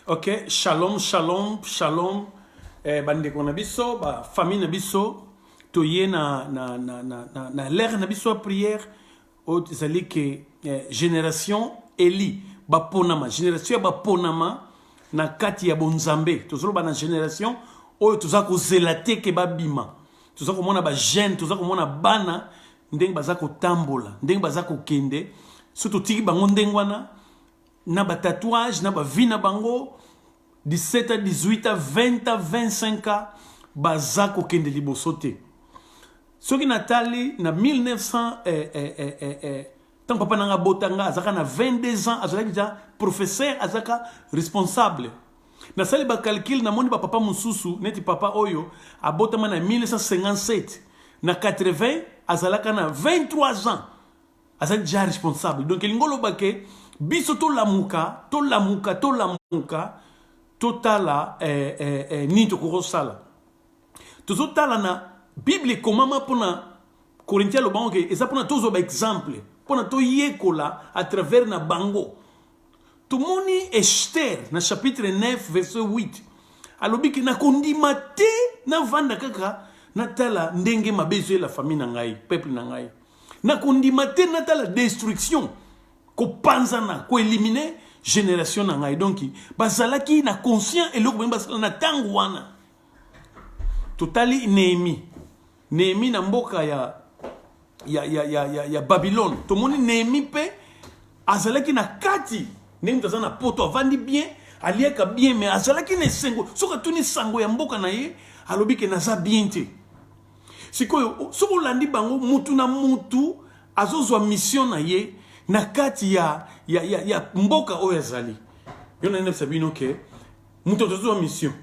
Ok, shalom, shalom, shalom. Bandeko na biso, famille na biso, toye na l'air na biso prière, au zali que génération Eli, ponama, génération ponama na kati ya bonzambe. Tozolo na génération oyo tozako zelate ke bima. Tozako mona ba jeune, tozako mona bana ndenge bazako tambola, ndenge bazako kende, surtout tiki bango ndenge wana na ba tatouage, na ba vina bango 17 à 18 à 20 à 25 ans bazako kende liboso te. Soki natali na 1900 tant papa nanga botanga azaka na 22 ans azaka déjà professeur azaka responsable. Na sali ba calcul na moni ba papa mususu neti papa oyo abotama na 1957 na 80 azalaka na 23 ans azali déjà responsable. Donc lingolo bake biso to lamuka totala ni tokorosala tozotala na bible komama pona Corinthiens lo bango eza pona tozo ba exemple pona to yekola à travers na bango tomoni Esther na chapitre 9 verset 8 alobi ki na kondima te na vanda kaka natala ndenge mabezo la famille na ngai peuple na ngai na kondima te natala destruction ko panzana ko éliminer génération na ngai. Donc bazalaki na conscient eloko bemba na tango wana totali Néhémie na mboka ya Babylone tomoni Néhémie pe azalaki na kati ndenge tazana poto avandi bien alieka bien mais azalaki na sengo soka tuni sango ya mboka na ye alobi ke naza bien te sikoyo soko landi bango mutu na mutu azozwa mission na ye na kati ya mboka oyo azali yona nene sabino ke mutu tozozwa mission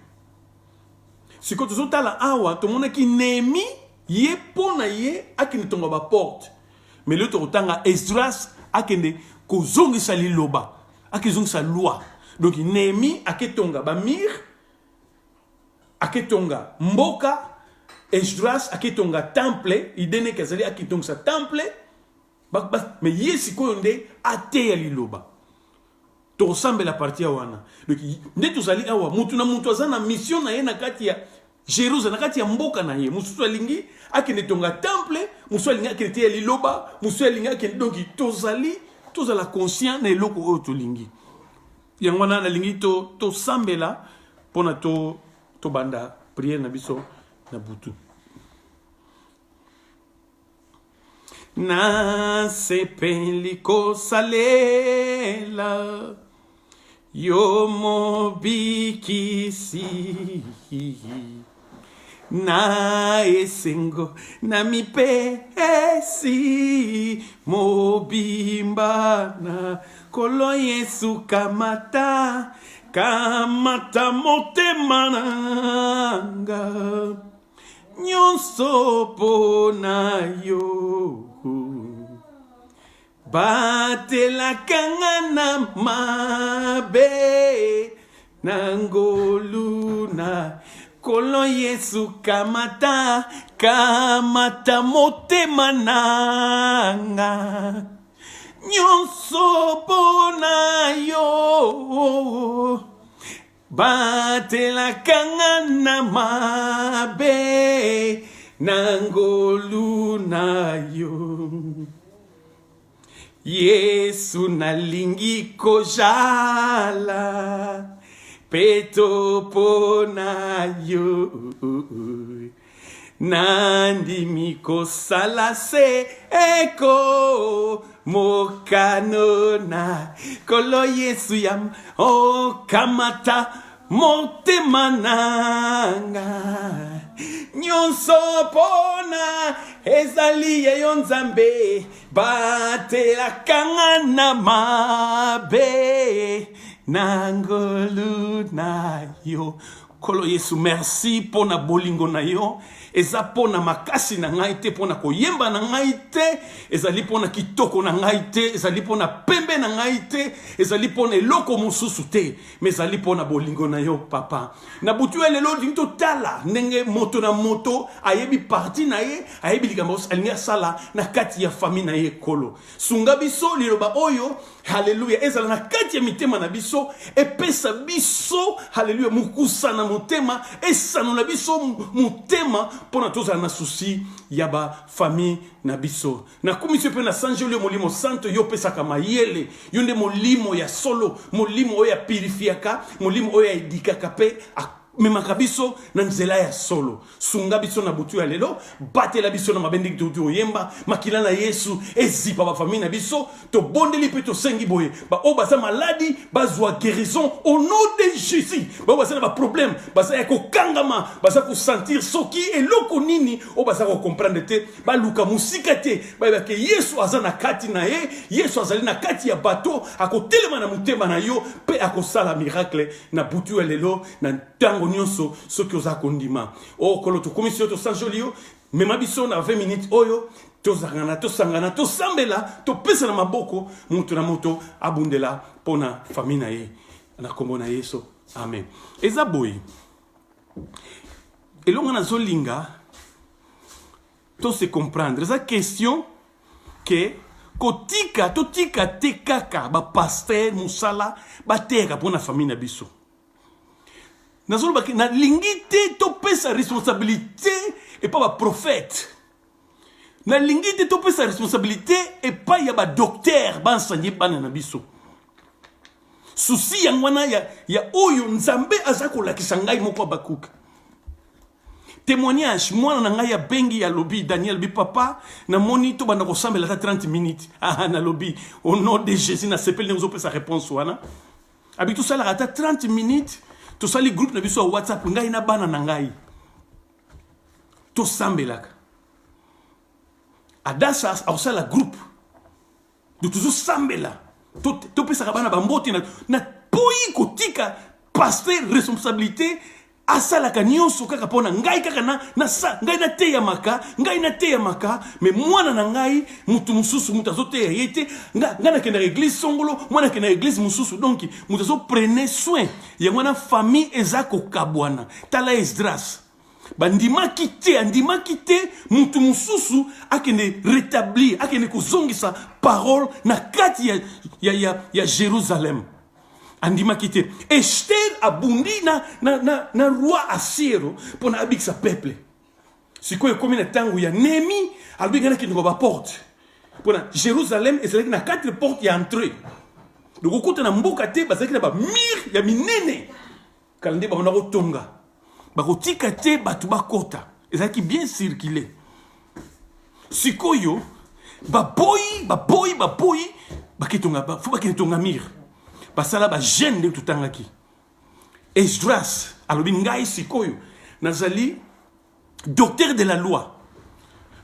siko tozotala awa tomonaki Néhémie ye pona ye akende tonga ba porte mais le tokotanga Esdras akende kozongisa liloba akezongisa loi. Donc Néhémie aketonga ba mir aketonga mboka Esdras aketonga temple idene kezali aketonga sa temple mais yesi koyo nde ateya liloba to semble la partie wana. Donc nde tozali awa mutu na mutu azana mission na ye na kati ya Jérusalem na kati ya mboka na ye musu alingi akende tonga temple musu alingi akende teya liloba musu alingi akende. Donc tozala conscient na eloko oyo tolingi yango wana nalingi to sambela pona to banda prière na biso na butu. Na sepeli kosalela yo mobikisi na esengo na mipesi mobimbana kolo Yesu kamata motema nanga nyonso pona yo batelaka na mabe nangoluna kolo Yesu kamata motema nanga nyonso pona yo batelaka na mabe nangoluna yo Yesu nalingi kozala peto pona yo nandimi kosala se eko mokanona kolo Yesu yam kamata motema nanga nyonso pona ezali ya yo Nzambe batelaka na mabe nangolu na yo Kolo Yesu, merci pour na bolingo na yo. Eza pona makasi na ngai te, pona koyemba na ngai te, ezali pona kitoko na ngai te, ezali pona pembe na ngai te, ezali pona eloko mosusu te, mais ezali pona bolingo na yo papa. Na butu elelo dinto tala ndenge moto na moto ayebi parti na ye, ayebi likambo alinga sala na kati ya famille na ye kolo. Sunga biso liloba oyo, haleluya, ezala na kati ya mitema na biso, epesa biso, haleluya, mukusa na motema, esano na biso motema, pona toza na souci yaba famille na biso. Na komisio pe na sanje le molimo santo yo pesa kama yele, yonde molimo ya solo, molimo oya purifiaka, molimo oya edikaka pe memaka biso na nzela ya solo. Sunga biso na butu ya lelo, batela biso na mabendi tutu oyemba, makila na Yesu ezipa ba famille na biso, to bondeli pe to sengi boye. Ba o baza maladi, bazwa guérison au nom de Jésus. Ba baza na ba problème, baza ya ko kangama, baza ko sentir soki eloko nini, o baza ko comprendre te, ba luka musika te, ba ke Yesu aza na kati na ye, Yesu azali na kati ya bato, ako telema na mutema na yo, pe ako sala miracle na butu ya lelo, na tango nyonso soki oza kondima. O kolo to komisio to sanjolio, mema biso na 20 minutes oyo, to zangana, to sangana, to sambela, to pesa na maboko, mutu na moto abundela pona famille na ye. Na kombo na Yesu. Amen. Eza boy. Elonga na zolinga, to se comprendre. Eza question que kotika, to tika te kaka, ba pasteur, musala, ba teka pona famille na biso. Na lingite to pesa responsabilité et pas ba prophète. Na lingite to pesa responsabilité et pas ya ba docteur ba enseigner bana na biso. Souci yangwana ya oyo nzambe azako la kisangai moko bakuka. Témoignage moi na ngai ya bengi ya lobby Daniel bi papa na moni to bana ko sambela 30 minutes na lobby au nom de Jésus na sepel nzo pesa réponse wana. Abi tout ça la 30 minutes. To sali groupe na biso WhatsApp ngai na bana na ngai. To sambelaka. Adasa au sala groupe. De toujours sambela. To pesa bana ba mboti na poi kotika pasteur responsabilité asala kanyonso kaka pona ngai kaka na sa ngai na te ya maka mais mwana na ngai mutu mususu mutu azote ya yete nga na kena église songolo mwana kena église mususu donc mutu azo prenez soin ya mwana famille ezako kabwana tala Esdras bandima kite mutu mususu akene rétablir akene kozongisa parole na kati ya Jérusalem. Andima kite Esther abundi na roi Assyro pour na abik sa peuple. Sikoyo komi na tangu ya Nemi albigana ki ngo ba porte. Pour na Jérusalem ezalaki na 4 portes ya entrée. Donc okuta na mboka te bazaki na ba mir ya minene. Kalande ba na kotonga. Ba kotika te batu bakota. Ezalaki bien circulé. Sikoyo ba boy bakitonga ba fu bakitonga mir. Basala ba jeune de tutangaki. Esdras alobi ngai sikoyo nazali docteur de la loi.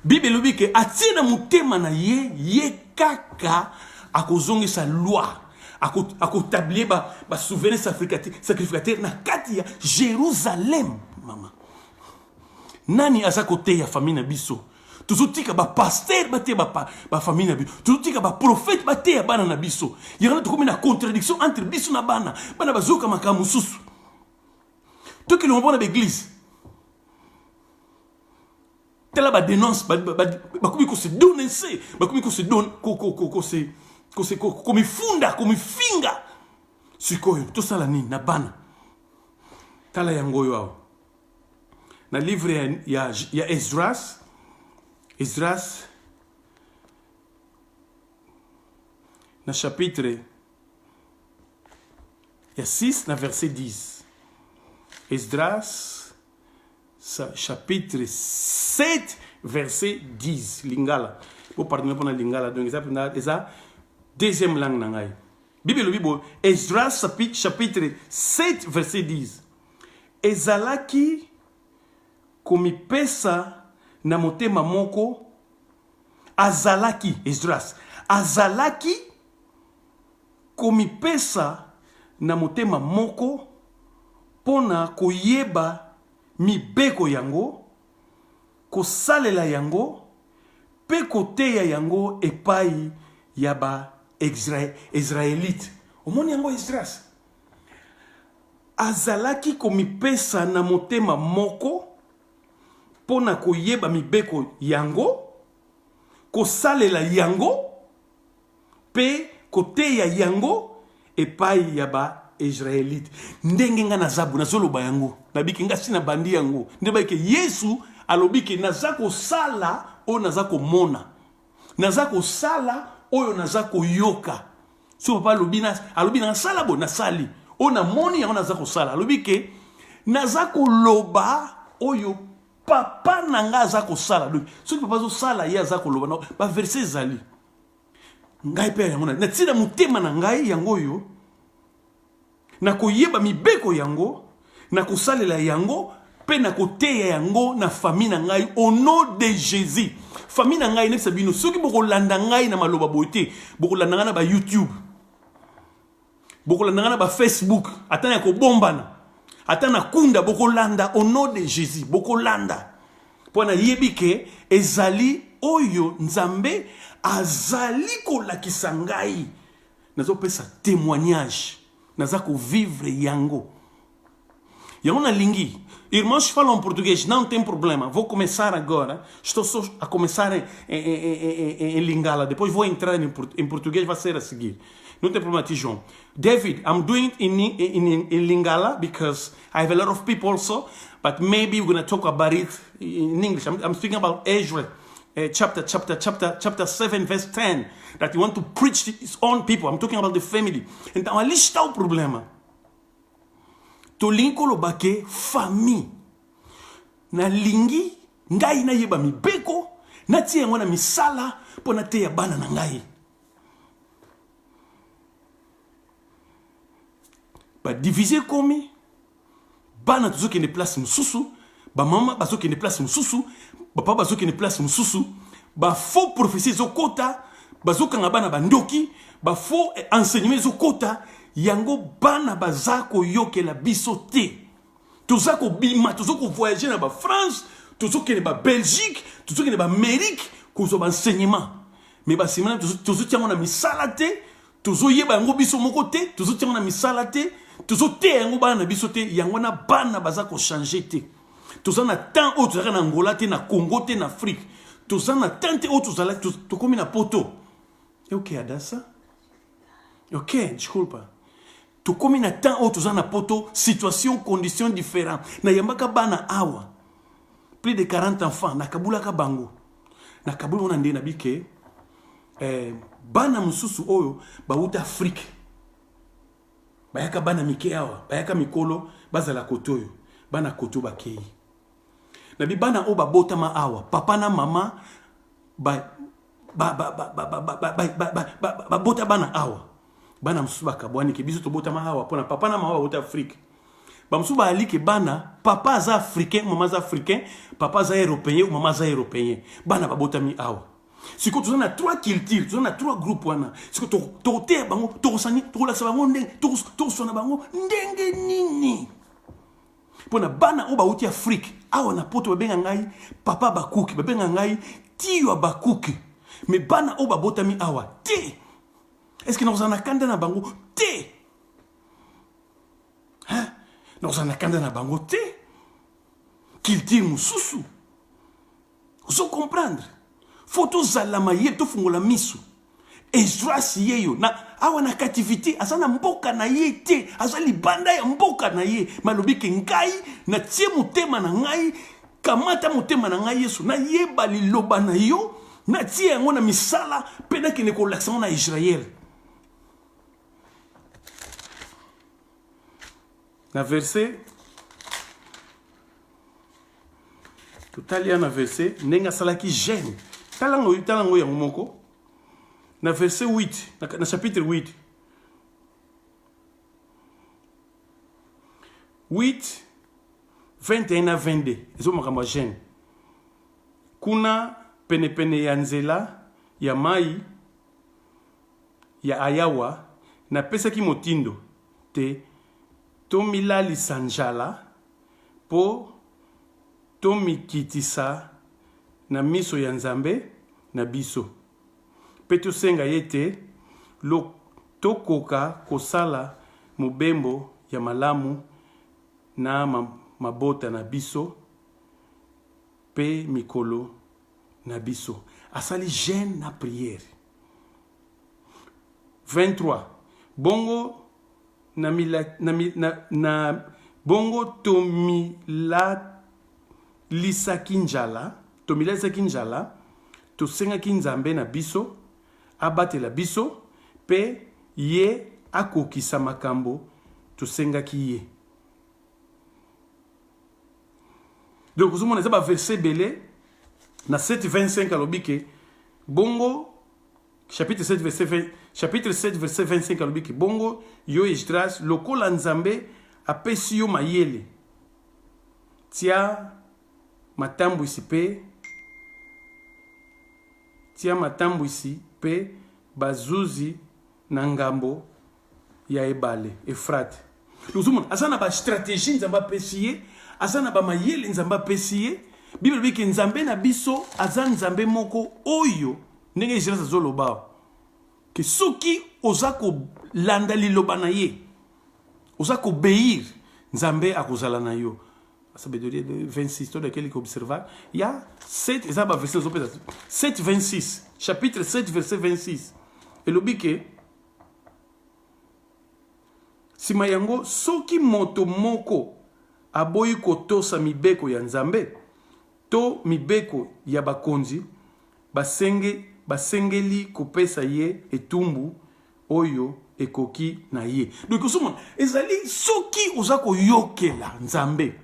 Bible lobi ke atina mutema na ye kaka akozongi sa loi. Akotablie ba souverain sacrificateur na kati ya Jérusalem mama. Nani azakote ya famille na biso? Tuzutika ba pasteur bate ba famille na biso. Tuzutika ba prophète bate bana na biso. Yanga tukumi na contradiction entre biso na bana. Bana bazoka makamu susu. To ki lombo na l'église. Tela ba dénonce ba kumi ko se dénoncer, ba kumi ko se don ko mi funda, ko mi finga. Sikoyo to sala nini na bana. Tala yango yo. Na livre ya Esdras, na chapitre 6, na verset 10. Esdras, chapitre 7, verset 10. Lingala. Vous pardonnez pour la lingala. Donc, c'est la deuxième langue. Bible, Esdras, chapitre 7, verset 10. Ezalaki komipesa na motema moko azalaki Esdras azalaki komipesa na motema moko pona koyeba mibeko yango, kosalela yango, pe koteya yango epai ya ba Israélite. Omoni yango Esdras. Azalaki komipesa na motema moko pona koyeba mibeko yango, kosalela yango, pe koteya yango epai ya ba Israélite. Ndenge nga nazabu nazoloba yango, nabiki nga sina bandi yango. Ndeba ke Yesu alobiki nazako sala o nazako mona. Nazako sala oyo nazako yoka. So papa alobina na sala bo na sali. O na moni yango nazako sala. Alobiki nazako loba oyo papa nanga azako sala. So papa zo sala ye azako loba na ba verset zali. Ngai pe yango na tsina mutema na ngai yango yo. Na koyeba mibeko yango, na kosalela yango, pe na koteya yango na famille na ngai au nom de Jésus. Famille na ngai nefsa bino soki boko landa ngai na maloba bote, boko landa ngai na ba YouTube. Boko landa ngai na ba Facebook, atana ko bombana. Atana kunda boko landa au nom de Jésus, boko landa. Pona yebike ezali oyo Nzambe azali ko lakisa ngai. Nazo pesa témoignage. Nazako vivre yango. Yango na lingi. Irmãos falam português, não tem problema. Vou começar agora. Estou só a começar em Lingala. Depois vou entrar em português, vai ser a seguir. Não tem problema, João. David, I'm doing it in Lingala because I have a lot of people also, but maybe we're going to talk about it in English. I'm speaking about Ezra. Chapter 7, verse 10, that he want to preach to his own people. I'm talking about the family. Então, ali está o problema. Tolinko lobake famille. Na lingi, ngai na yeba mibeko, na tia yango na misala, po na teya bana na ngai. Ba diviser komi, bana tuzoki ne place mususu, ba mama bazoki ne place mususu, papa bazoki ne place mususu, ba faux prophétie zokota, bazokanga bana bandoki, ba faux enseignement zokota, yango bana bazako yokela biso te. Tozako bima, tozoko voyager na ba France, tozoko ne ba Belgique, tozoko ne ba Amérique, kozo ba enseignement. Mais ba simana tozo tiango na misala te, tozo yeba yango biso moko te, tozo tiango na misala te, tozo te yango bana na biso te, yango na bana bazako changer te. Toza na temps où tu en Angola, tu na Congo, tu na Afrique. Toza na temps où tu as tu comme na poto. Et ok, Adassa. Ok, disculpa. Tu comme na temps où tu as na poto, situation, conditions différentes. Na yambaka bana awa. Plus de 40 enfants, na Kabula ka bango. Na Kabula on ande na bike. Bana mususu oyo ba uta Afrique. Bayaka bana mike awa, bayaka mikolo, bazala kotoyo. Bana koto bakei. Nabi bana o ba botama awa, papa na mama ba bota bana awa. Bana msuba kabwani ke biso to botama awa pona papa na mama bota Afrique. Ba msuba ali ke bana papa za africain, mama za africain, papa za européen ou mama za européen. Bana ba botami awa. Siko tu na 3 cultures, tu na 3 groupes wana. Siko to te bango, to sani, to la sabango ndenge, to sona bango ndenge nini. Pona bana oba uti Afrique awa na poto babenga ngai papa bakuki babenga ngai tiyo bakuki me bana oba botami awa te est-ce que nous en akanda na bango te hein nous en akanda na bango te qu'il tire mususu vous comprendre photo zalama ye to fungola misu Esdras yeyo na awa na captivité asana mboka na ye te azali banda ya mboka na ye malobiki ngai na tie motema na ngai kamata motema na ngai Yesu na yeba liloba na yo na tie yango na misala pena kene ko laksa na Israël na verset totalia na verset nenga salaki jeune talango ya moko na verset 8, na chapitre 8. 8, 21 à 22. Ezo makambo jeune. Kuna penepene ya nzela ya mai ya ayawa na pesa ki motindo te tomilalisa njala po tomikitisa na miso ya Nzambe na biso. Pe tosenga ye te tokoka kosala mobembo ya malamu na mabota na biso pe mikolo na biso. Asali jeûne na prière. 23. Bongo bongo tomilalisaki njala, tosengaki Nzambe na biso, abatela biso, pe ye akokisa makambo, tosengaki ye. Donc, vous avez un verset belé, dans 7:25 alobike, bongo, chapitre 7, verset 25 alobike, bongo, yo Esdras, lokola Nzambe, apesi yo mayele. Tia matambu isi pe, bazuzi na ngambo ya ebale, Efrate. Donc, vous avez une stratégie, Nzambe apesi ye, azana ba mayele Nzambe apesi ye. Bible biki Nzambe na biso aza Nzambe moko oyo ndenge Esdras azoloba ke soki oza ko landa liloba na ye, oza ko obéir, Nzambe akozala na yo. Ça veut dire 26 to de quelques observar. Il y a 7 verset 7:26, chapitre 7 verset 26. Et lobike sima yango soki moto moko aboyi kotosa mibeko ya Nzambe to mibeko ya bakonzi basengeli kopesa ye etumbu oyo ekoki na ye. Donc osomona ezali soki oza koyokela Nzambe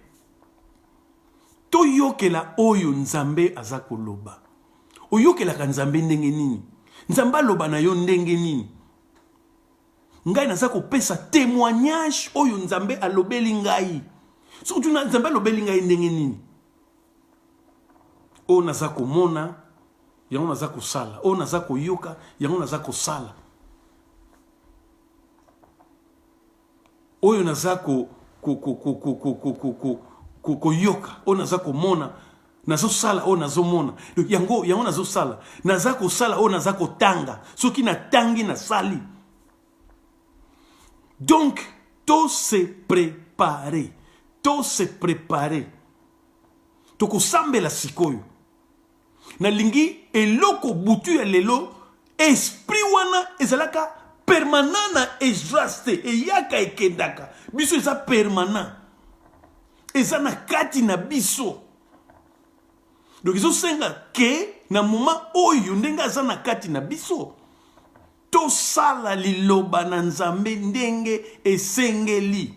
to yokela oyo Nzambe aza koloba. Oyokelaka Nzambe ndenge nini? Nzambe aloba na yo ndenge nini? Ngai naza kopesa témoignage oyo Nzambe alobeli ngai. So tu na Nzambe alobeli ngai ndenge nini? O naza komona, yango naza kosala. O naza koyoka, yango naza kosala. Oyo naza koyoka, o naza komona, nazo sala o nazo mona. Yango nazo sala. Naza kosala o naza kotanga. Soki na tangi na sali. Donc, tout se préparer. Tout se préparer. Toko sambe la sikoyo. Na lingi eloko butu ya lelo esprit wana ezalaka permanent na Esdras te eyaka ekendaka. Biso eza permanent. Eza na kati na biso. Donc izo senga ke na moment oyo ndenga aza na kati na biso. To sala liloba na Nzambe ndenge esengeli.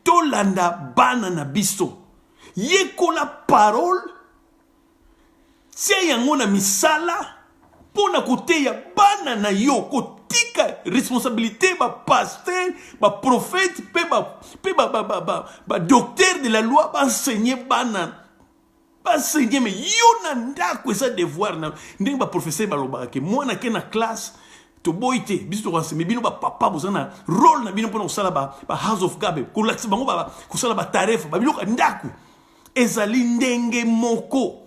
To landa bana na biso. Yekola parole. Tia yango na misala. Pona kote ya bana na yo. Kotika responsabilité ba pasteur, ba prophète, ba docteur de la loi, ba enseigner bana. Enseigner mais yo na ndako eza devoir na ndenge ba professeur balobaka ke mwana ke na classe to boite biso to enseigner bino ba papa bozana rôle na bino pona kosala ba house of gabe ko lakisa bango ba kosala ba tarefa ba bino ndako ezali ndenge moko.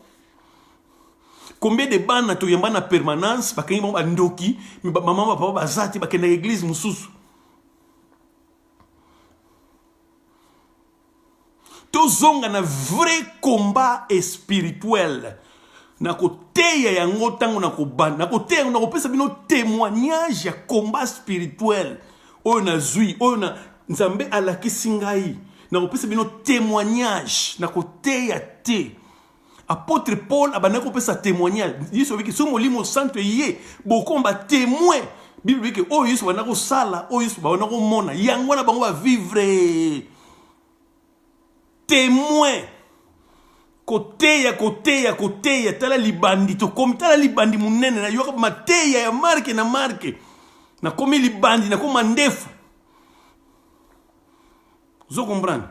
Combien de bana to yamba na permanence ba kengi ba ndoki mais ba mama papa bazati ba kenda église mususu. Tozonga na vrai combat spirituel. Na koteya yango tango na kobanda. Na koteya yango na kopesa bino témoignage ya combat spirituel. Oyo na zui, oyo na Nzambe alakisi ngai. Na kopesa bino témoignage. Na koteya te. Apôtre Paul abana kopesa témoignage. Yesu wiki so molimo santo ye bokomba témoin. Bible wiki oyo Yesu bana ko sala, oyo Yesu bana ko mona. Yango na bango ba vivre. Témoin. Koteya tala libandi to komi tala libandi munene na yoka mateya ya marke na komi libandi na koma ndefu. Zo comprendre.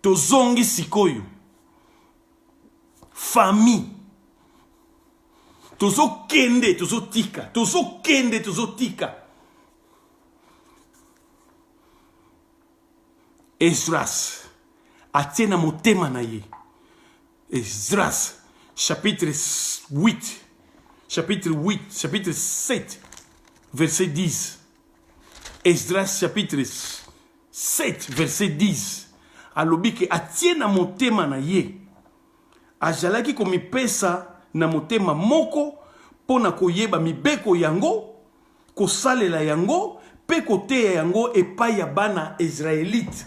To zongi sikoyo. Famille. Tozo kende, tozo tika. Esdras atie na motema na ye. Esdras chapitre 8 chapitre 7 verset 10. Esdras chapitre 7 verset 10. Alobi ke atie na motema na ye. Ajalaki komipesa na motema moko pona koyeba mibeko yango, kosalela yango, pe koteya yango epai ya bana Israélite.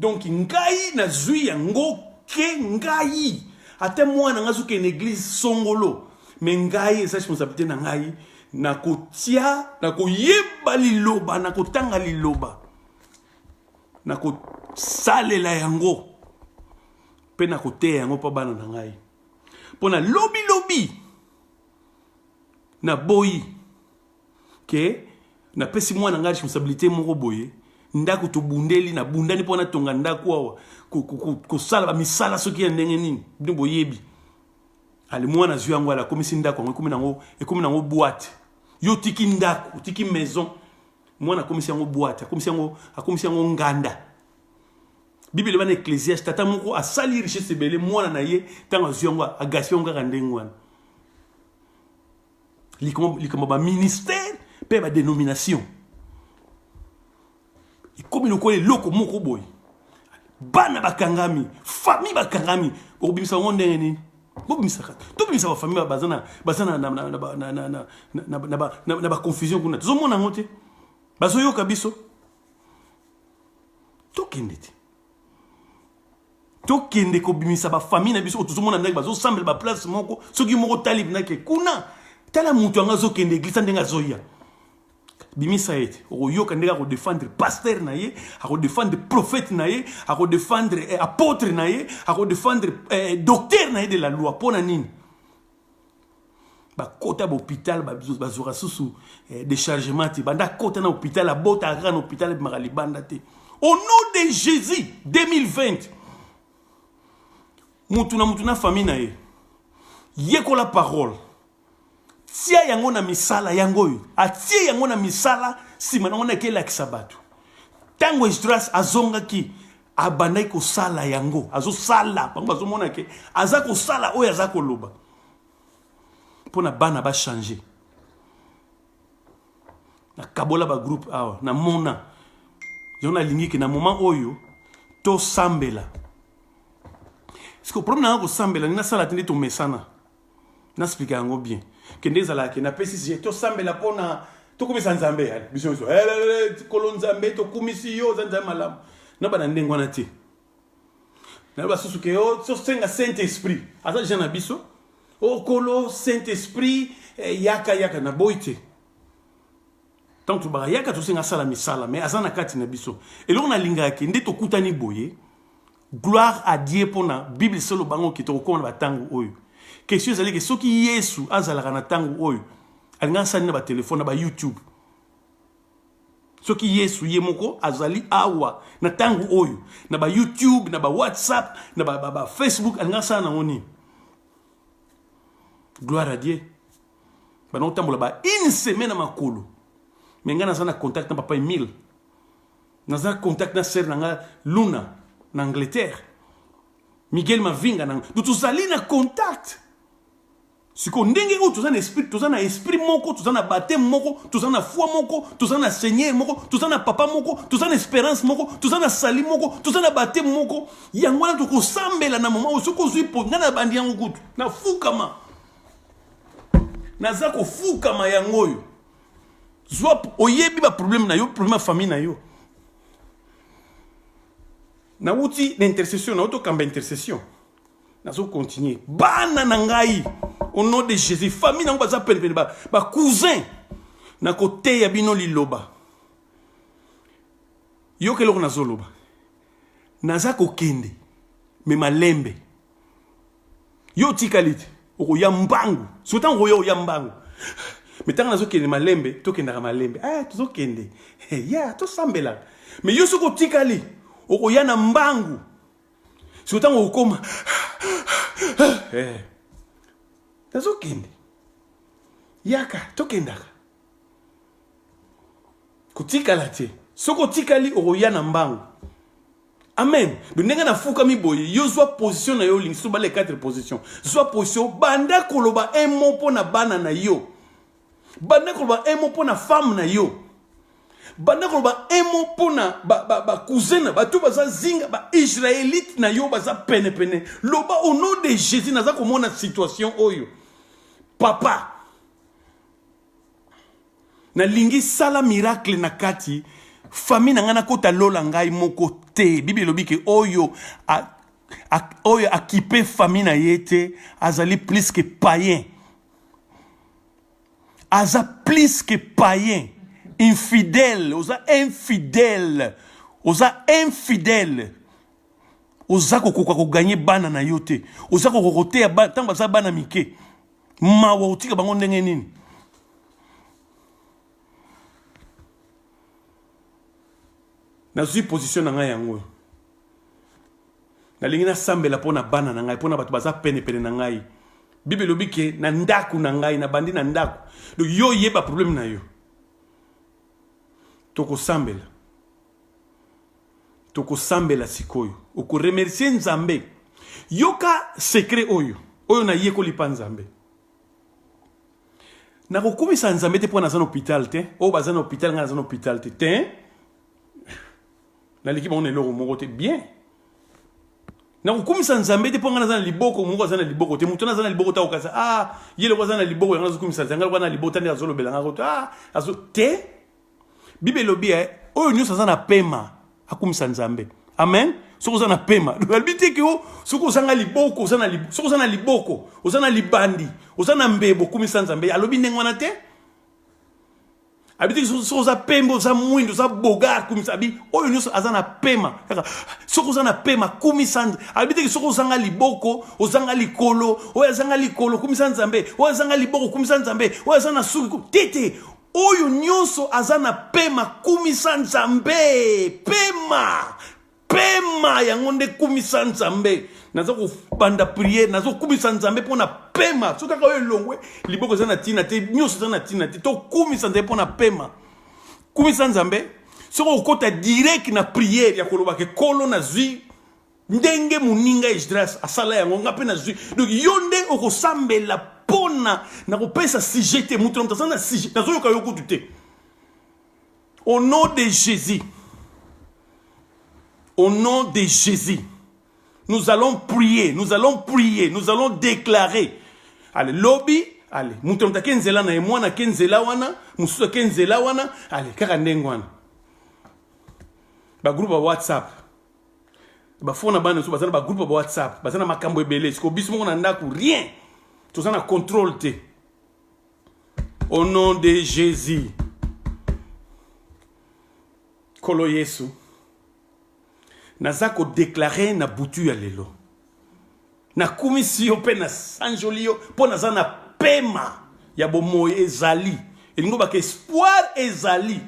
Donc ngai na zui yango ke ngai. Ate mwana nga zuke une église songolo. Mais ngai esa responsabilité na ngai na kotia, na koyeba liloba, na kotanga liloba. Na kosalela yango. Pe na koteya yango pa bana na ngai. Pona lobi na boyi ke na pesi mwana ngai responsabilité moko boye. Ndako to bundeli na bundani pona tonga ndako awa ko sala ba misala soki ya ndenge nini ndimbo yebi ali mwana zwi yango ala komisi ndako ngo ekomi nango boîte yo tiki ndako tiki maison mwana komisi yango boîte akomisi yango nganda Bible bana Ecclésiaste tata moko asali richesse ebele mwana na ye tanga zwi yango agasi yango kaka ndenge wana likoma ba ministère pe ba dénomination. Comme nous connaissons loko moko boy bana bakangami famille bakangami obimisa ngonde nini bobimisa to bimisa ba famille bazana na ba confusion kuna zo mona ngote bazo yoka biso to kende ko bimisa ba famille na biso to mona ndaki bazo semble ba place moko soki moko talib na ke kuna tala mutu anga zo kende glissa ndenga zoya. Bimisa ete oyoka ndeka ko défendre pasteur na ye, ko défendre prophète na ye, ko défendre apôtre na ye, ko défendre docteur na ye de la loi pona nini ba kota ba hôpital ba zora susu déchargement ti banda kota na hôpital la bota grand hôpital makali banda te au nom de Jésus 2020 mutuna famille na ye yekola parole. Tia yango na misala yango yo. Atie yango na misala sima na ngona kela kisabatu. Tango Esdras azonga ki abandai ko sala yango. Azo sala. Pango azo mona ke azako sala oyo azako loba. Pona bana ba changer. Na kabola ba groupe awa na mona. Yona lingi ke na moment oyo to sambela. Parce que le problème na ko sambela ni na sala tindi to mesana. Na expliquer yango bien. Kende zalaki na pesi je to sambela pona to komisa nzambe ali biso so kolon nzambe to komisi yo nzambe malamu na bana ndengo na ti na ba susu ke o so senga Saint Esprit asa jana biso o kolo Saint Esprit yaka na boite tant to ba yaka to senga sala misala mais asa na kati na biso eloko na linga ke nde to kutani boye gloire à Dieu pona Bible solo bango ki to ko na batangu oyo. Question c'est que ceux qui Yesu azalaka na tango oyo alinga sani na ba téléphone na ba YouTube ceux qui Yesu yemoko azali awa na tango oyo na ba YouTube na ba WhatsApp na ba Facebook alinga sani na ngoni gloire à Dieu bana tambola ba une semaine makolo mais ngana sana contact na papa Emile na za contact na sœur na Luna na Angleterre Miguel Mavinga na tuzali na contact. Siko ndenge o tuzana esprit moko, tuzana baptême moko, tuzana foi moko, tuzana seigneur moko, tuzana papa moko, tuzana espérance moko, tuzana sali moko, tuzana baptême moko. Yangwana to ko sambela na mama osoko zui po ngana bandi yango kutu. Na fukama. Na zako fukama yangoyo. Zwa oyebi ba problème na yo, problème famille na yo. Na uti l'intercession, na auto kamba intercession. Na zo continuer. Bana nangai. Au nom de Jésus, famille n'a pas appelé ba cousin na côté ya bino liloba. Yo ke loko na zoloba. Naza ko kende me malembe. Yo tikalite oko ya mbangu. Sotan ko yo ya mbangu. Mais tant nazo kende malembe, to kenda malembe. Ah, to zo kende. Ya, to sambela. Mais yo soko tikali oko ya na mbangu. Sotan ko koma. Nazo kende. Yaka, tokendaka. Kutika la te. Soko tikali oroya na mbangu. Amen. Donc nenga na fuka mi boye yo zwa position na yo ling so ba les 4 positions. Zwa position banda koloba un mot pour na bana na yo. Banda koloba un mot pour na femme na yo. Banda koloba un mot pour na ba cousin ba tout baza zinga ba israélite na yo baza pene pene. Loba au nom de Jésus naza komona situation oyo. Papa na lingi sala miracle na kati famille na ngana kota lola ngai moko te. Bible lobi ke oyo oyo akipe famille na yete azali plus que païen. Aza plus que païen. Infidèle, oza infidèle. Oza infidèle. Oza ko gagner bana na yote. Oza ko rote ya tant baza bana mike. Mawa utika bango ndenge nini? Na zui position na ngai yango. Na lingi na sambela pona bana na ngai, pona batu baza pene pene na ngai. Bible lobi ke na ndaku na ngai, na bandi na ndaku. Donc yo yeba problème na yo. Toko sambela. Toko sambela sikoyo. Oko remercier Nzambe. Yoka secret oyo. Oyo na yeko lipa Nzambe. Na kokumisa Nzambe te pona zan hôpital te. O bazan hôpital nga zan hôpital te. Te. Na l'équipe on est là au morote bien. Na kokumisa Nzambe te pona zan liboko moko zan liboko te. Mutona zan liboko ta okasa. Ah, yele kwa zan liboko nga zokumisa zanga kwa na liboko tande azolo belanga ko. Ah, azo te. Bible lobi oyo nyosa zan na pema akumisa Nzambe. Amen. Soko zana pema. Albite ke o soko zanga liboko, soko zana liboko, ozana libandi, ozana mbebo kumisa Nzambe. Alobi ndengwana te. Albite ke soko za pembo, za mwindo, za boga kumisa abi. Oyo nyoso azana pema. Soko zana pema kumisa Nzambe. Albite ke soko zanga liboko, ozanga likolo, oyo zanga likolo kumisa Nzambe. Oyo zanga liboko kumisa Nzambe. Oyo zana suki tete. Oyo nyonso azana pema kumisa Nzambe. Pema. Pema yango nde kumisa Nzambe. Nazo kubanda prière, nazo kumisa Nzambe pona pema. Soka ka oyo longwe liboko zana tina te, nyonso zana tina te. To kumisa Nzambe pona pema. Kumisa Nzambe. Soko okota direct na prière ya koloba ke kolo na zwi ndenge muninga Esdras asala yango ngape na zwi. Donc yonde okosambela pona na kopesa sujet te mutu mtasana sujet. Nazo yoka yokutu te. Au nom de Jésus. Au nom de Jésus, nous allons prier, nous allons prier, nous allons déclarer. Allez, lobby, allez, mutomta kenzela na emwana kenzela wana, mususa kenzela wana, allez, kaka ndengwana. Ba groupe WhatsApp. Ba fona bana so bazana ba groupe WhatsApp, bazana makambo ebele, siko biso mona ndaku rien. Tout ça na contrôle te. Au nom de Jésus. Kolo Yesu. Nazako déclaré na butu ya lelo. Na kumisi pe na sanjolio po nazana pema ya bomo ezali. Elingo ba espoir ezali.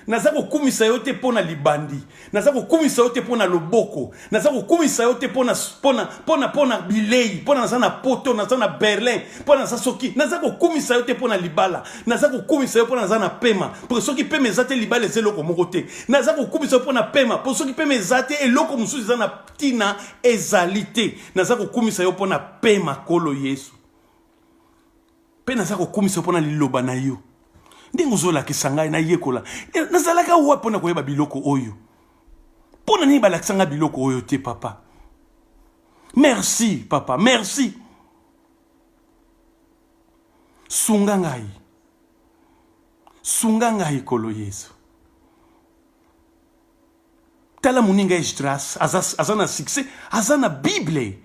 Nazako kumisa yote pona libandi. Nazako kumisa yote pona loboko. Nazako kumisa yote pona bilei, pona nazana poto, nazana Berlin, pona nazana soki. Nazako kumisa yote pona libala. Nazako kumisa yote pona nazana pema. Pour soki pema ezate libala zeloko moko te. Nazako kumisa pona pema. Pour soki pema ezate eloko mususu ezana tina ezalité. Nazako kumisa yote pona pema kolo Yesu. Pe nazako kumisa pona liloba na yo. Ndenge zola kisangai na yekola. Nazalaka wa pona koyeba biloko oyo. Pona ni balakisanga biloko oyo te papa. Merci papa, merci. Sunga ngai. Sunga ngai kolo Yesu. Tala muninga Esdras azana succès, azana Bible.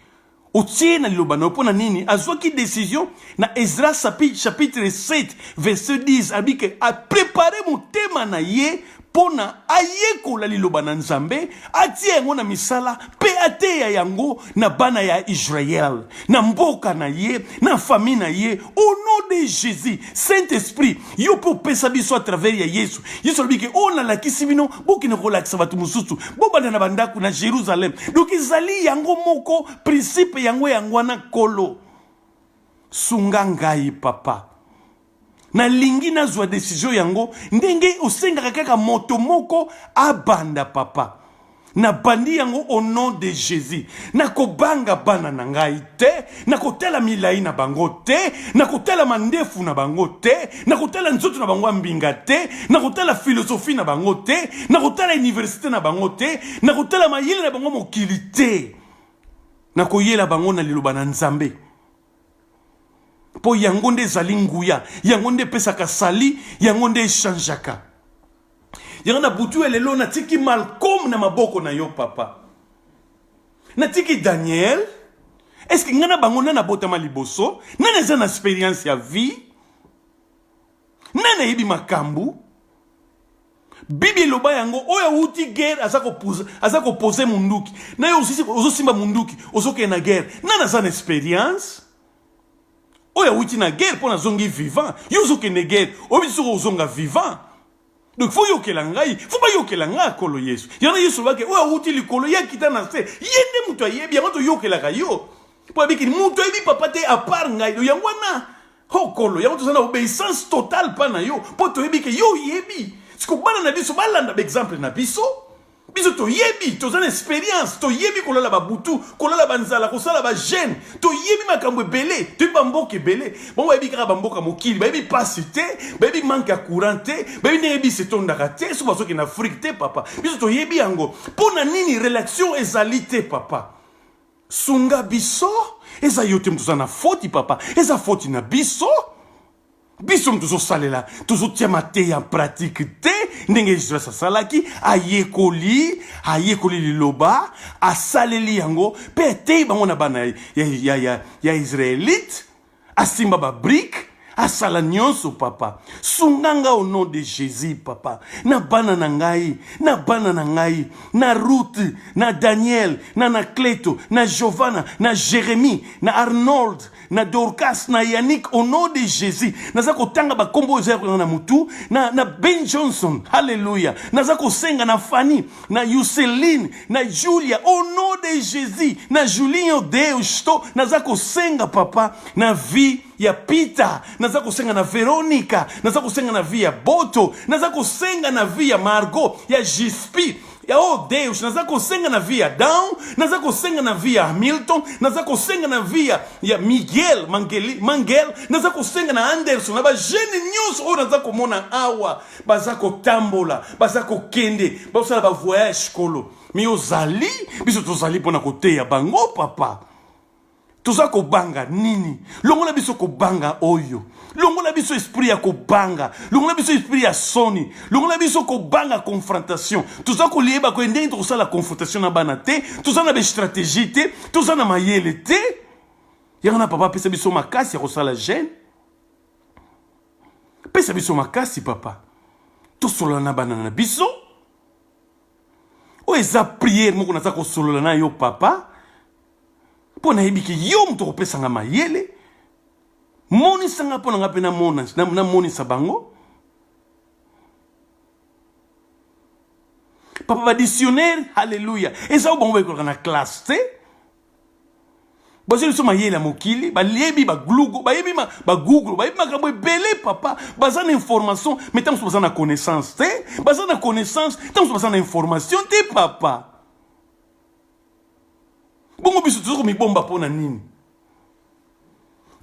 Otie na liloba na pona nini azwaki décision na Esdras chapitre 7 verset 10 abike a préparer motema na ye pona ayekola liloba na Nzambe atie yango na misala pe ateya yango na bana ya Israël na mboka na ye na famille na ye au nom de Jésus. Saint-Esprit yo po pesa biso à travers ya Yesu. Yesu abike ona la kisibino bokine ko la kisabatu mususu bobanda na bandaku na Jérusalem. Donc izali yango moko principe yango yangwana kolo. Sunga ngai papa. Na lingi na zwa décision yango ndenge osenga kaka moto moko abanda papa. na bandi yango au nom de Jésus. Nako banga bana na ngai te, nako tela milai na bango te, nako tela mandefu na bango te, nako tela nzoto na bango mbinga te, nako tela philosophie na bango te, nako tela université na bango te, nako tela mayele na bango mokili te. Nako yela bango na liloba na Nzambe. Po yango nde ezali nguya, yango nde pesaka sali, yango nde echangeaka. Yango na butu elelo natiki Malcolm na maboko na yo papa. Natiki Daniel. Est-ce que ngana bango na botama liboso? Nana eza na expérience ya vie? Nana yebi makambu? Bibi loba yango oya uti guerre azako poser munduki. Na yo aussi ozo simba munduki, ozo ke na guerre. Nana za na expérience? Oya uti na guerre pona zongi vivant. Yo zo ke na guerre, obiso ozonga vivant. Donc faut yokela ngai, faut pas yokela ngai kolo Yesu. Yana Yesu bake oya uti likolo ya kita na se. Yende muto yebi yango to yokela kayo. Po abiki muto yebi papa te a part ngai. Do yango na hokolo yango to sana obéissance totale pa na yo. Po to yebi ke yo yebi. Siko bana na biso balanda exemple na biso. Biso to yebi, to zana expérience, to yebi kolala ba butu, kolala banzala, kosala ba jeune, to yebi makambo belé, to yebi mboka belé. Bon ba yebi kaka mboka mokili, ba yebi passe te, ba yebi manque à courant te, ba yebi nebi se tondaka te, so baso ke na Afrique te papa. Biso to yebi yango. Pona nini relation ezali te papa. Sunga biso, eza yote mtu zana faute papa, eza faute na biso. Biso mtuzo salela, tuzo tiamate en pratique te, ndenge Jésus salaki, ayekoli liloba, asaleli yango, pe te bango na bana ya Israélite, asimba ba brique, asala nyonso papa. Sunganga au nom de Jésus papa. Na bana na ngai, na Ruth, na Daniel, na Cleto, na Giovanna, na Jérémie, na Arnold, na Dorcas, na Yannick, au nom de Jésus. Nazako tanga ba kombo ezeko na mutu, na Ben Johnson, hallelujah. Nazako senga na Fanny, na Yuseline, na Julia, au nom de Jésus. Na Julinho Deusto, nazako senga papa, na vie ya Peter, nazako senga na Veronica, nazako senga na vie ya Boto, nazako senga na vie ya Margot, ya Gispi. Ya oh Deus, nazako senga na via Down, nazako senga na via Hamilton, nazako senga na via ya Miguel Mangel, nazako senga na Anderson, na ba jeune news o nazako mona awa, bazako tambola, bazako kende, bazala ba voyage kolo. Mi ozali, biso tozali pona kote ya bango papa. Tozako banga nini? Longola biso ko banga oyo. Longola biso esprit ya ko banga. Longola biso esprit ya soni. Longola biso ko banga confrontation. Tozako lieba ko ndenge to sala confrontation na bana te. Tozana be stratégie te. Tozana mayele te. Yana papa pesa biso makasi ya ko sala jeune. Pesa biso makasi papa. Tosola na bana na biso. O eza prière moko na zako solola na yo papa. Pona hebiki yo mto kopesa nga mayele. Moni sanga pona nga pe na moni sabango. Papa ba dictionnaire, hallelujah. Eza bongo ba na classe te. Bazeli so mayele mokili, ba lebi ba glugo, ba yebi ba google, ba yebi makambo belé papa. Bazana information, mais tant bazana connaissance te. Bazana connaissance, tant bazana information te papa. Bongo biso tuzoko mi bomba pona nini?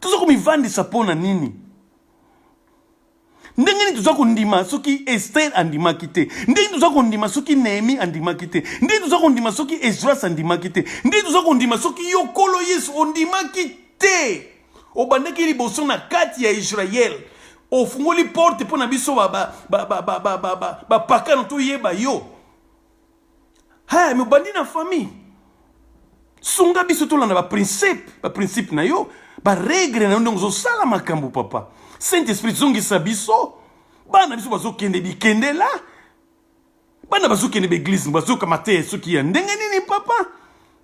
Tuzoko mi vandi sa pona nini? Ndenge tuzoko ndima soki Esther andima kite. Ndenge tuzoko ndima soki Nehemi andima kite. Ndenge tuzoko ndima soki Ezra andima kite. Ndenge tuzoko ndima soki Yokolo Yesu ondima kite. Obandeki liboso na kati ya Israël. Ofungoli porte pona biso ba pakano to yeba yo. Ha, me bandi na famille. Sunga biso tolanda ba principe na yo, ba règle na ndongo zo sala makambo papa. Saint-Esprit zongi sabiso, bana biso bazo kende bikende la. Bana bazo kende be église, bazo kamate soki ya ndenge nini papa.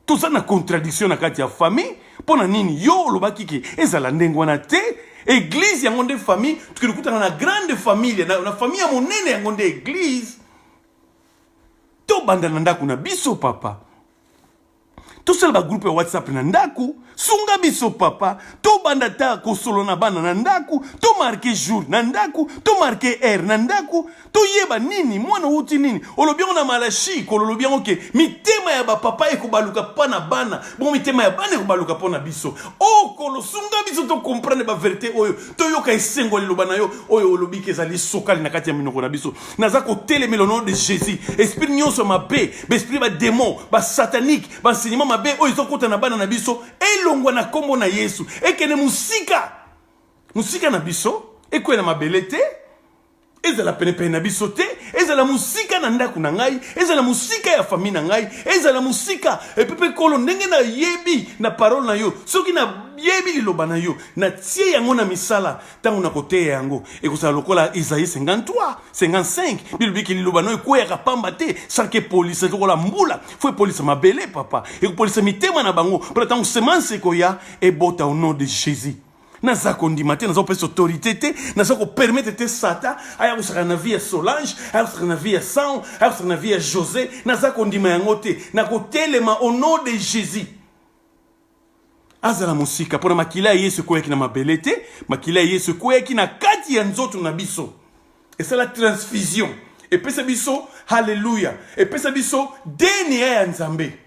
Tout ça na contradiction na kati ya famille, pona nini yo lobaki ke ezala ndenge wana te. Église yango nde famille, tukikutana na grande famille, na famille ya monene yango nde église. To banda na ndako na biso papa. tosala bagroupe ya WhatsApp na ndaku, sunga biso papa, to banda ta kosolo na bana na ndaku, to marqué jour na ndaku, to marqué heure na ndaku, to yeba nini, mwana uti nini, olobiongo na malachi, kolobiongo ke, mitema ya ba papa eko baluka pa na bana, bon mitema ya bana eko baluka pa na biso, kolo sunga biso to comprendre ba vérité oyo, to yoka esengo liloba na yo, oyo olobi ke ezali sokali na kati ya minoko na biso, naza ko telemi le nom de Jésus, esprit nyonso mabe, esprit ba démon, ba satanique, ba enseignement mabe oyo ezokota na bana na biso, elongwa na kombo na Yesu, ekene musika na biso, ekwela mabele te, ezala penepene na biso te, ezala musika na ndaku na ngai, ezala musika ya famille na ngai, ezala musika epepe kolo ndenge na yebi na parole na yo, soki na yebi liloba na yo, na tie yango na misala, tango na kote yango, ekosala lokola Isaïe 53, 55, bilobiki liloba na yo, kweyaka pamba te, sanke police, lokola mbula, fwe police mabele papa, eko police mitema na bango, pour tango semence ekoya, ebota au nom de Jésus. Naza kondima te, naza kopesa autorité te, naza kopermettre te Satan, aya kosaka na vie ya Solange, aya kosaka na vie ya Sao, aya kosaka na vie ya José, naza kondima yango te, na kotelema au nom de Jésus. Azala musika, pona makila ya Yesu kweki na mabele te, makila ya Yesu kweki na kati ya nzoto na biso. Et c'est la transfusion. Et pesa biso, hallelujah. Et pesa biso, deni ya Nzambe.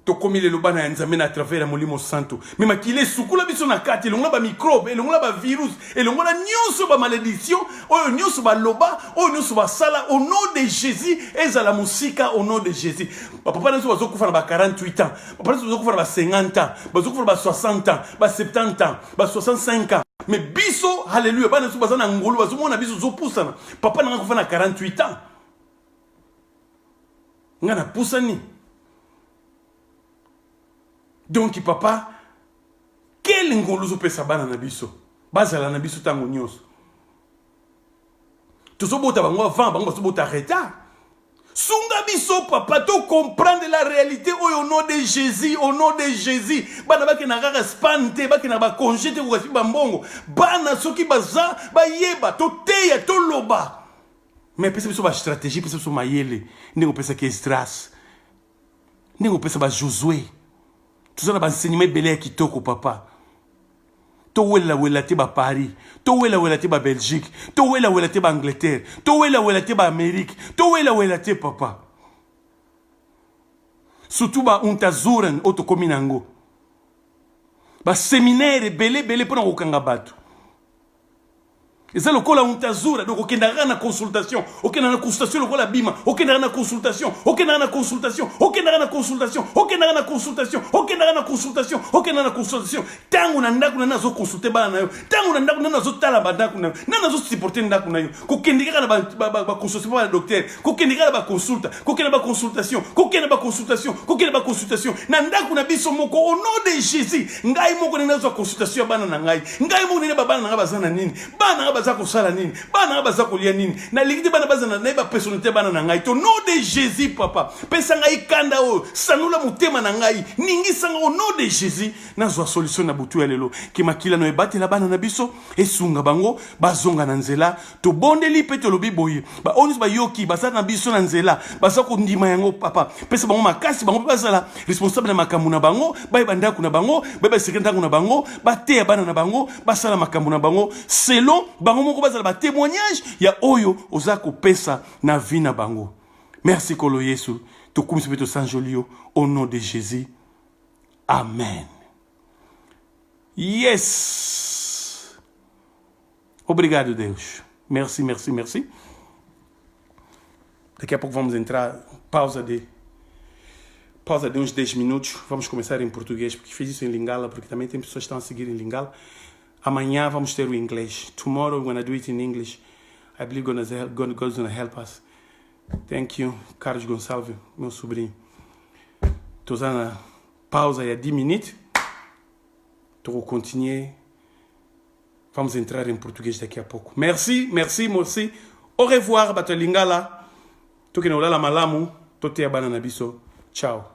Tokomi le lobana ya Nzambe na travers ya Molimo Santo. Mais makile sukula biso na kati, elongola ba microbe, elongola ba virus, elongola nyonso ba malédiction, oyo nyonso ba loba, oyo nyonso ba sala au nom de Jésus, ezala musika au nom de Jésus. Papa naso bazokufa na ba 48 ans, papa naso bazokufa na ba 50 ans, bazokufa na ba 60 ans, ba 70 ans, ba 65 ans. Mais biso, hallelujah, bana naso bazana ngolo, bazomona biso zopusana. Papa nanga kufa na 48 ans. Ngana pusani. Donc papa, quel ngolo pesa bana na biso? Bazala na biso tango nyonso. Tozo bota bango avant, bango baso bota retard. Sunga biso papa, to comprendre la réalité au nom de Jésus, au nom de Jésus. Bana baki na kaka spante, baki na ba congé te ko kasi bambongo. Bana soki baza, ba yeba, to teya, to loba. Mais pesa biso ba stratégie, pesa biso mayele. Ndingo pesa ki Esdras. Ndingo pesa ba Josué. Tout ça, enseignement belé qui toko papa. To wela te ba Paris, to wela te ba Belgique, to wela te ba Angleterre, to wela te ba Amérique, to wela te papa. Surtout ba untazuran auto kominango. Ba séminaire belé pour okanga batu. Et ça le kola untazura donc okendara na consultation, okendara na consultation le kola bima, okendara na consultation, okendara na consultation, okendara na consultation, okendara na consultation, okendara na consultation, okendara na consultation. Tango na ndaku na nazo consulter bana na yo, tango na ndaku na nazo tala bandaku na yo, na nazo supporter ndaku na yo. Kokendika na ba consultation ba docteur, kokendika na ba consulta, kokendara ba consultation, kokendara ba consultation, kokendara ba consultation. Na ndaku na biso moko au nom de Jésus, ngai moko na nazo consultation bana na ngai. Ngai moko na bana na bazana nini? Bana baza kosala nini, bana baza kolia nini, na likite bana baza na ba personnalité bana na ngai, to nom de Jésus papa, pesa ngai kanda o, sanula mutema na ngai, ningi sanga au nom de Jésus, na zwa solution na butu ya lelo, ki makila no ebate la bana na biso, esunga bango, bazonga na nzela, to bondeli pe to lobi boye, ba onus ba yoki, baza na biso na nzela, baza ko ndima yango papa, pesa bango makasi, bango baza la responsable na makambu na bango, ba ibanda kuna bango, ba secrétaire kuna bango, ba te ya bana na bango, basala makambu na bango, selon bango moko bazala ba témoignage ya oyo oza kopesa na vie na bango. Merci kolo Yesu, to kumisi beto sanjolio au nom de Jésus. Amen. Yes. Obrigado Deus. Merci. Daqui a pouco vamos entrar, pausa de uns 10 minutos. Vamos começar em português, porque fiz isso em Lingala, porque também tem pessoas que estão a seguir em Lingala. Amanhã vamos ter o inglês. Tomorrow we're going to do it in English. I believe God's going to help us. Thank you, Carlos Gonçalves, meu sobrinho. Estou usando a pausa há 10 minutos. Estou a continuar. Vamos entrar em português daqui a pouco. Merci. Au revoir, Bato Lingala. Tu que não olha malamu, tu te abana na biso. Tchau.